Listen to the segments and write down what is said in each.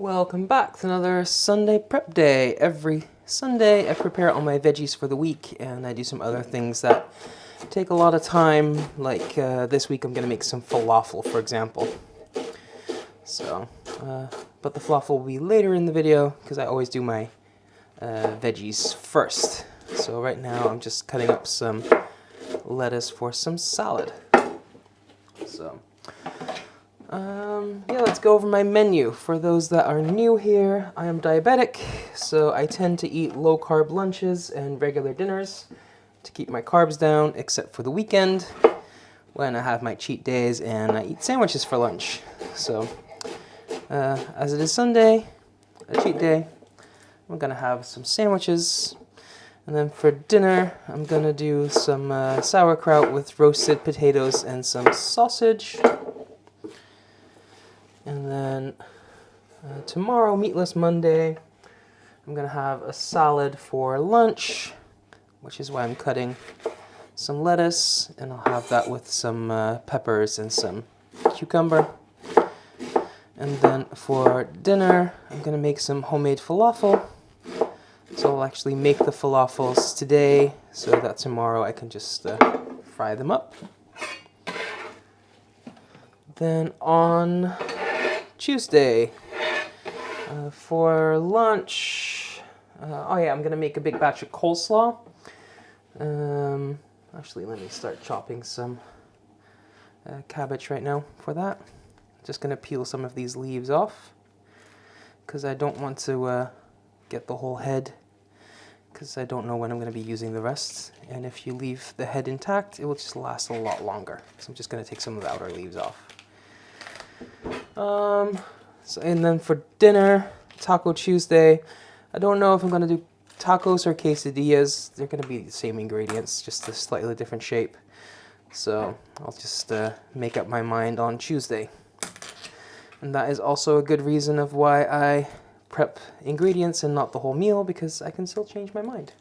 Welcome back to another Sunday prep day. Every Sunday I prepare all my veggies for the week and I do some other things that take a lot of time, like this week I'm going to make some falafel, for example. But the falafel will be later in the video because I always do my veggies first. So right now I'm just cutting up some lettuce for some salad. Yeah, let's go over my menu. For those that are new here, I am diabetic, so I tend to eat low-carb lunches and regular dinners to keep my carbs down, except for the weekend when I have my cheat days and I eat sandwiches for lunch. So, as it is Sunday, a cheat day, I'm gonna have some sandwiches. And then for dinner, I'm gonna do some sauerkraut with roasted potatoes and some sausage. And then tomorrow, Meatless Monday, I'm going to have a salad for lunch, which is why I'm cutting some lettuce, and I'll have that with some peppers and some cucumber. And then for dinner, I'm going to make some homemade falafel. So I'll actually make the falafels today so that tomorrow I can just fry them up. Then on Tuesday, for lunch, I'm gonna make a big batch of coleslaw. Actually, let me start chopping some cabbage right now for that. Just gonna peel some of these leaves off because I don't want to get the whole head, because I don't know when I'm gonna be using the rest. And if you leave the head intact, it will just last a lot longer. So I'm just gonna take some of the outer leaves off. And then for dinner, Taco Tuesday, I don't know if I'm going to do tacos or quesadillas. They're going to be the same ingredients, just a slightly different shape. So I'll just make up my mind on Tuesday. And that is also a good reason of why I prep ingredients and not the whole meal, because I can still change my mind.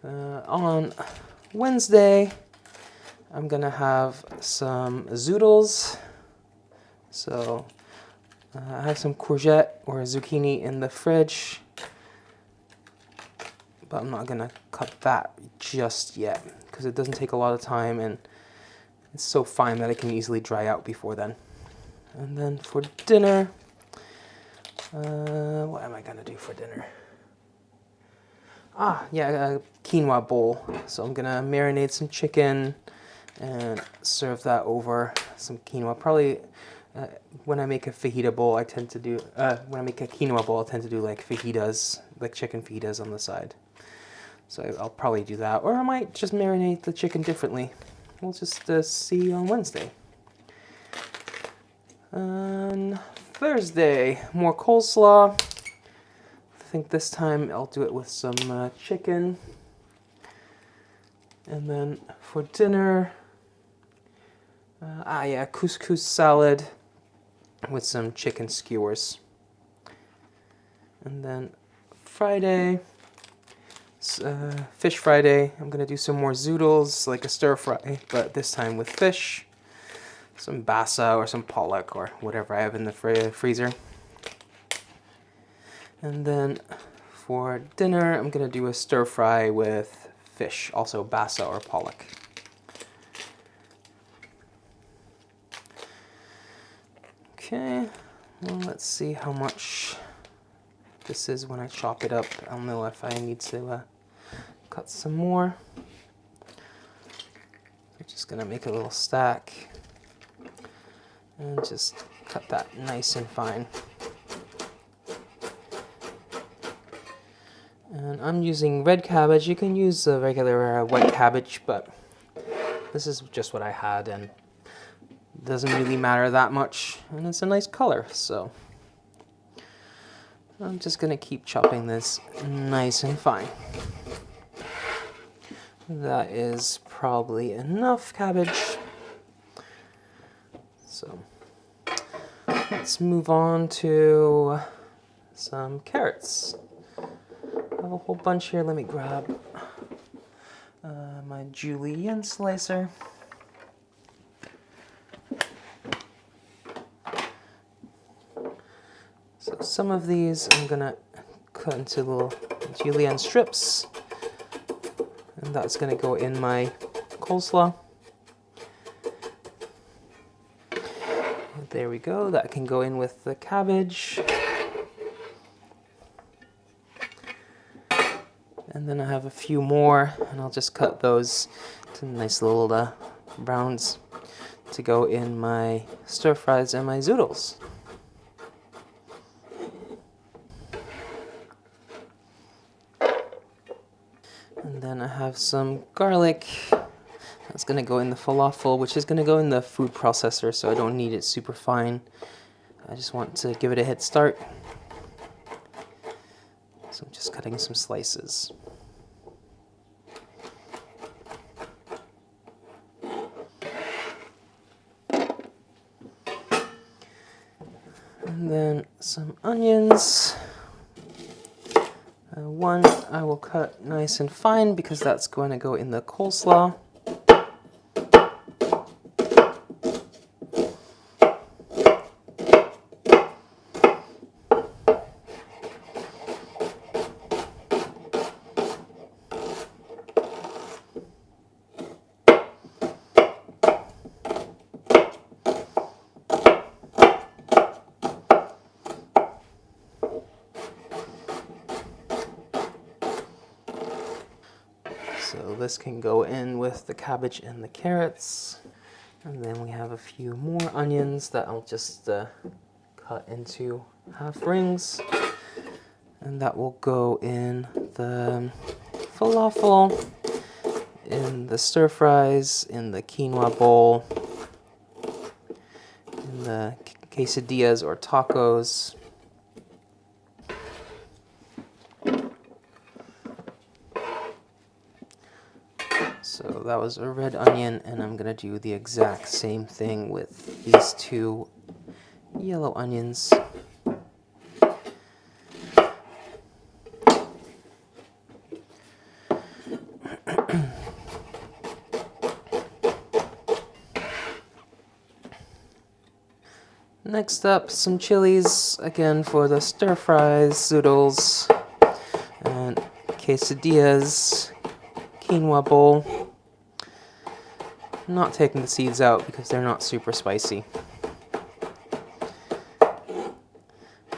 On Wednesday, I'm going to have some zoodles. So I have some courgette or zucchini in the fridge, but I'm not gonna cut that just yet because it doesn't take a lot of time and it's so fine that it can easily dry out before then. And then for dinner, what am I gonna do for dinner? A quinoa bowl. So I'm gonna marinate some chicken and serve that over some quinoa. Probably when I make a fajita bowl, I tend to do, when I make a quinoa bowl, I tend to do like fajitas, like chicken fajitas on the side. So I'll probably do that, or I might just marinate the chicken differently. We'll just see on Wednesday. Thursday, more coleslaw. I think this time I'll do it with some chicken. And then for dinner, couscous salad with some chicken skewers. And then Friday, Fish Friday, I'm going to do some more zoodles, like a stir fry, but this time with fish. Some basa or some pollock or whatever I have in the freezer. And then for dinner, I'm going to do a stir fry with fish, also basa or pollock. Okay, well, let's see how much this is when I chop it up. I don't know if I need to cut some more. I'm just gonna make a little stack and just cut that nice and fine. And I'm using red cabbage. You can use regular white cabbage, but this is just what I had, and it doesn't really matter that much, and it's a nice color, so I'm just gonna keep chopping this nice and fine. That is probably enough cabbage. So let's move on to some carrots. I have a whole bunch here. Let me grab my julienne slicer. So some of these I'm gonna cut into little julienne strips, and that's gonna go in my coleslaw. There we go, that can go in with the cabbage. And then I have a few more, and I'll just cut those to nice little browns to go in my stir fries and my zoodles. And then I have some garlic. That's gonna go in the falafel, which is gonna go in the food processor, so I don't need it super fine. I just want to give it a head start. So I'm just cutting some slices. And then some onions. One I will cut nice and fine because that's going to go in the coleslaw. So this can go in with the cabbage and the carrots. And then we have a few more onions that I'll just cut into half rings. And that will go in the falafel, in the stir fries, in the quinoa bowl, in the quesadillas or tacos. So that was a red onion, and I'm gonna do the exact same thing with these two yellow onions. Next up, some chilies, again for the stir fries, zoodles, and quesadillas, quinoa bowl. I'm not taking the seeds out because they're not super spicy.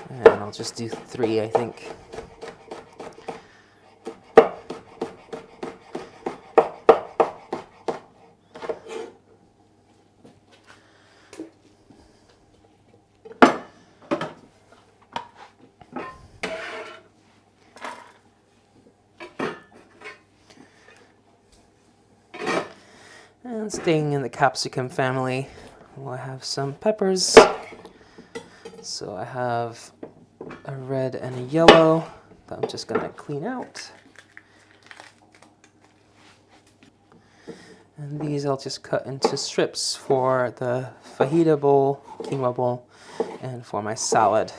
And I'll just do 3, I think. And staying in the capsicum family, I have some peppers. So I have a red and a yellow that I'm just gonna clean out. And these I'll just cut into strips for the fajita bowl, quinoa bowl, and for my salad.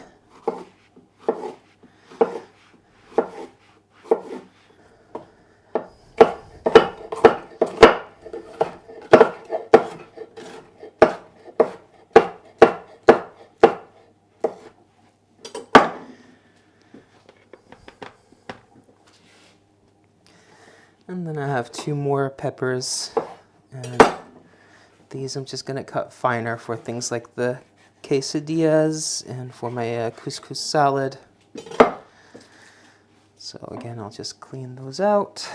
And then I have 2 more peppers, and these I'm just gonna cut finer for things like the quesadillas and for my couscous salad. So again, I'll just clean those out.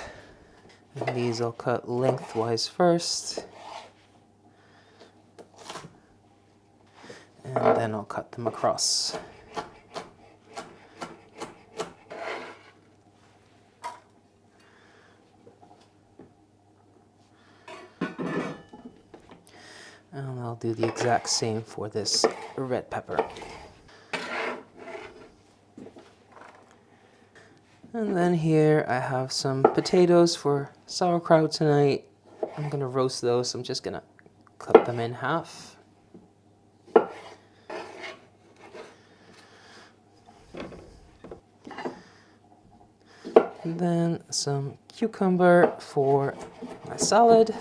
And these I'll cut lengthwise first. And then I'll cut them across. And I'll do the exact same for this red pepper. And then here I have some potatoes for sauerkraut tonight. I'm gonna roast those, so I'm just gonna cut them in half. And then some cucumber for my salad.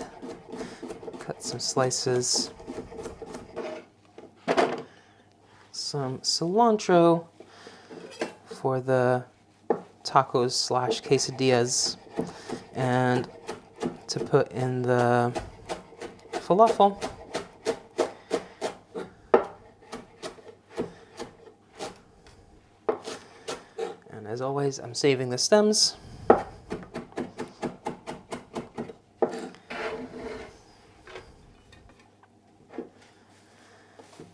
Cut some slices. Some cilantro for the tacos slash quesadillas and to put in the falafel. And as always, I'm saving the stems.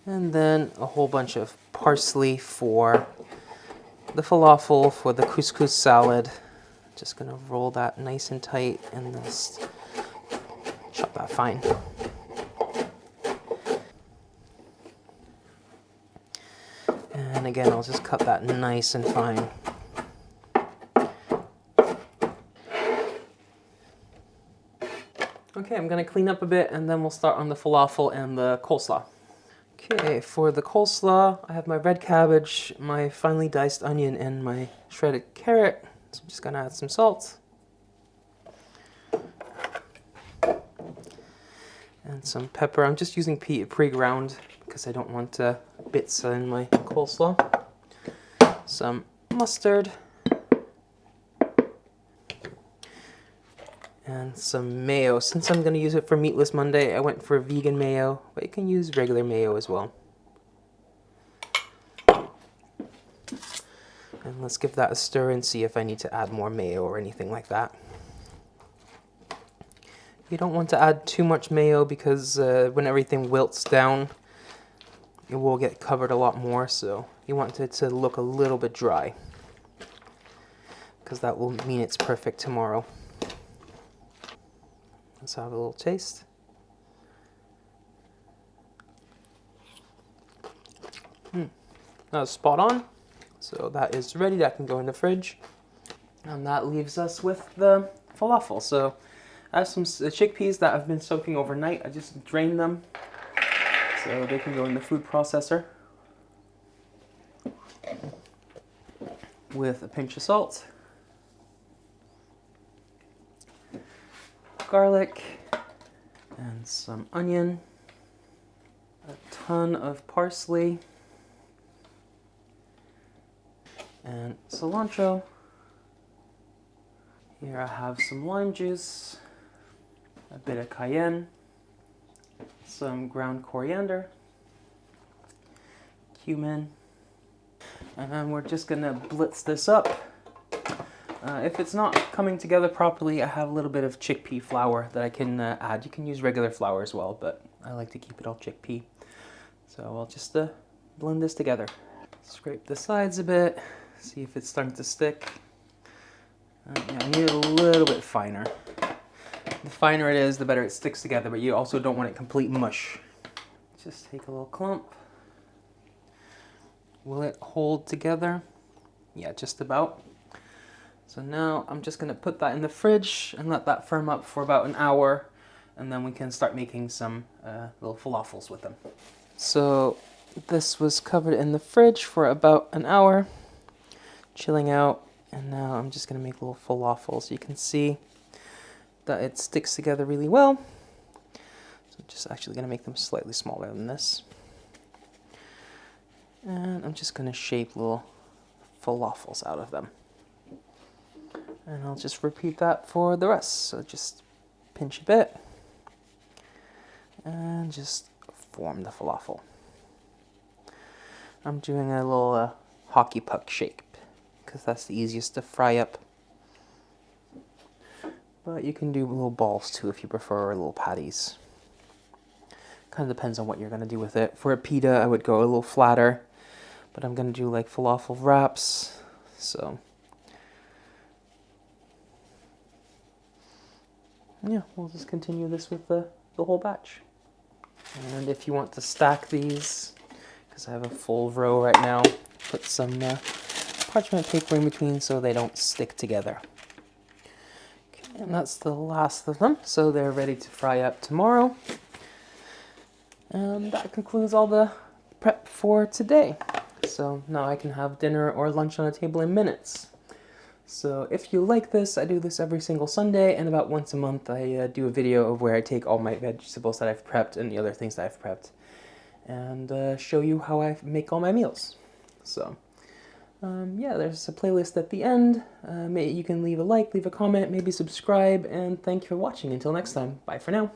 And then a whole bunch of parsley for the falafel, for the couscous salad. Just gonna roll that nice and tight and just chop that fine. And again, I'll just cut that nice and fine. Okay, I'm gonna clean up a bit and then we'll start on the falafel and the coleslaw. Okay, for the coleslaw, I have my red cabbage, my finely diced onion, and my shredded carrot. So I'm just gonna add some salt. And some pepper. I'm just using pre-ground because I don't want bits in my coleslaw. Some mustard. And some mayo. Since I'm going to use it for Meatless Monday, I went for vegan mayo, but you can use regular mayo as well. And let's give that a stir and see if I need to add more mayo or anything like that. You don't want to add too much mayo because when everything wilts down, it will get covered a lot more, so you want it to look a little bit dry because that will mean it's perfect tomorrow. Let's have a little taste. That was spot on. So that is ready. That can go in the fridge. And that leaves us with the falafel. So I have some chickpeas that I've been soaking overnight. I just drained them so they can go in the food processor with a pinch of salt, garlic, and some onion, a ton of parsley, and cilantro. Here I have some lime juice, a bit of cayenne, some ground coriander, cumin, and then we're just gonna blitz this up. If it's not coming together properly, I have a little bit of chickpea flour that I can add. You can use regular flour as well, but I like to keep it all chickpea. So I'll just blend this together. Scrape the sides a bit, see if it's starting to stick. Yeah, I need it a little bit finer. The finer it is, the better it sticks together, but you also don't want it complete mush. Just take a little clump. Will it hold together? Yeah, just about. So now I'm just gonna put that in the fridge and let that firm up for about an hour, and then we can start making some little falafels with them. So this was covered in the fridge for about an hour, chilling out, and now I'm just gonna make little falafels. You can see that it sticks together really well. So I'm just actually gonna make them slightly smaller than this. And I'm just gonna shape little falafels out of them. And I'll just repeat that for the rest. So just pinch a bit and just form the falafel. I'm doing a little hockey puck shape because that's the easiest to fry up. But you can do little balls too if you prefer, or little patties. Kind of depends on what you're going to do with it. For a pita, I would go a little flatter, but I'm going to do like falafel wraps. So yeah, we'll just continue this with the whole batch. And if you want to stack these, because I have a full row right now, put some parchment paper in between so they don't stick together. Okay, and that's the last of them, so they're ready to fry up tomorrow. And that concludes all the prep for today. So now I can have dinner or lunch on the table in minutes. So if you like this, I do this every single Sunday, and about once a month I do a video of where I take all my vegetables that I've prepped and the other things that I've prepped and show you how I make all my meals. So Yeah, there's a playlist at the end. You can leave a like, leave a comment, maybe subscribe, and thank you for watching. Until next time, bye for now.